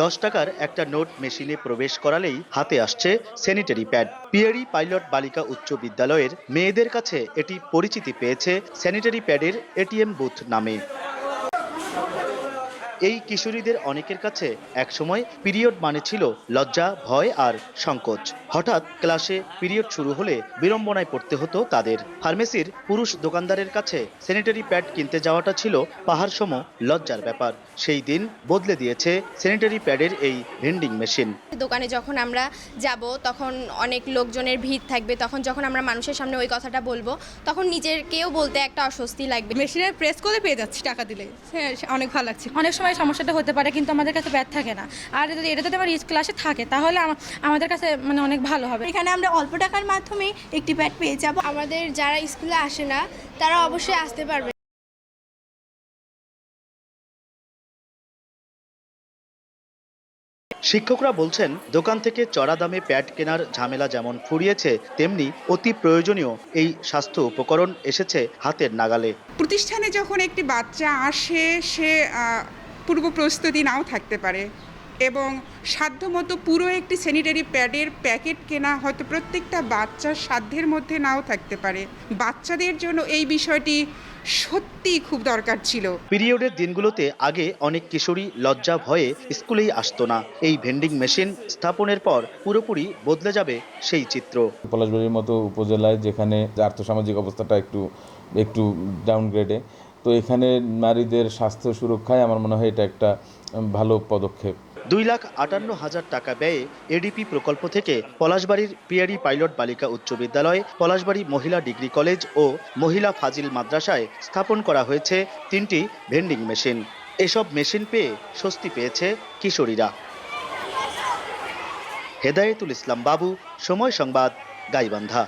10 টাকার একটা নোট মেশিনে প্রবেশ করালেই হাতে আসছে স্যানিটারি প্যাড। পিয়ারি পাইলট বালিকা উচ্চ বিদ্যালয়ের মেয়েদের কাছে এটি পরিচিতি পেয়েছে স্যানিটারি প্যাডের এটিএম বুথ নামে। এই কিশোরীদের অনেকের কাছে একসময় পিরিয়ড মানে ছিল লজ্জা, ভয় আর সংকোচ। হঠাৎ ক্লাসে পিরিয়ড শুরু হলে বিড়ম্বনায় পড়তে হতো তাদের। ফার্মেসির পুরুষ দোকানদারের কাছে স্যানিটারি প্যাড কিনতে যাওয়াটা ছিল পাহাড়সম লজ্জার ব্যাপার। সেই দিন বদলে দিয়েছে স্যানিটারি প্যাডের এই ভেন্ডিং মেশিন। দোকানে যখন আমরা যাব তখন অনেক লোকজনের ভিড় থাকবে, তখন যখন আমরা মানুষের সামনে ওই কথাটা বলবো তখন নিজেরকেও বলতে একটা অস্বস্তি লাগবে। মেশিনে প্রেস করে পেয়ে যাচ্ছি টাকা দিলে, হ্যাঁ অনেক ভালো লাগছে। অনেক সময় সমস্যাটা হতে পারে কিন্তু আমাদের কাছে ব্যাড থাকে না, আর এটা যদি আমার ক্লাসে থাকে তাহলে আমাদের কাছে মানে অনেক ভালো হবে। এখানে আমরা অল্প টাকার মাধ্যমে একটি প্যাড পেয়ে যাব। আমাদের যারা স্কুলে আসে না তারা অবশ্যই আসতে পারবে। শিক্ষকরা বলছেন, দোকান থেকে চড়া দামে প্যাড কেনার ঝামেলা যেমন ফুরিয়েছে, তেমনি অতি প্রয়োজনীয় এই স্বাস্থ্য উপকরণ এসেছে হাতের নাগালে। প্রতিষ্ঠানে যখন একটি বাচ্চা আসে, সে পূর্ব প্রস্তুতি নাও থাকতে পারে এবং সাধ্যমতো পুরো একটি স্যানিটারি প্যাডের প্যাকেট কেনা হয়তো প্রত্যেকটা বাচ্চার সাধ্যের মধ্যে নাও থাকতে পারে। বাচ্চাদের জন্য এই বিষয়টি সত্যি খুব দরকার ছিল। পিরিয়ডের দিনগুলোতে আগে অনেক কিশোরী লজ্জা ভয়ে স্কুলেই আসতো না। এই ভেন্ডিং মেশিন স্থাপনের পর পুরোপুরি বদলে যাবে সেই চিত্র। পলাশবাড়ির মতো উপজেলায় যেখানে আর্থসামাজিক অবস্থাটা একটু ডাউনগ্রেডে, তো এখানে নারীদের স্বাস্থ্য সুরক্ষায় আমার মনে হয় এটা একটা ভালো পদক্ষেপ। 2,58,000 টাকা ব্যয়ে এডিপি প্রকল্প থেকে পলাশবাড়ির পিয়ারি পাইলট বালিকা উচ্চ বিদ্যালয়, পলাশবাড়ি মহিলা ডিগ্রি কলেজ ও মহিলা ফাজিল মাদ্রাসায় স্থাপন করা হয়েছে 3টি ভেন্ডিং মেশিন। এসব মেশিন পেয়ে স্বস্তি পেয়েছে কিশোরীরা। হেদায়েতুল ইসলাম বাবু, সময় সংবাদ, গাইবান্ধা।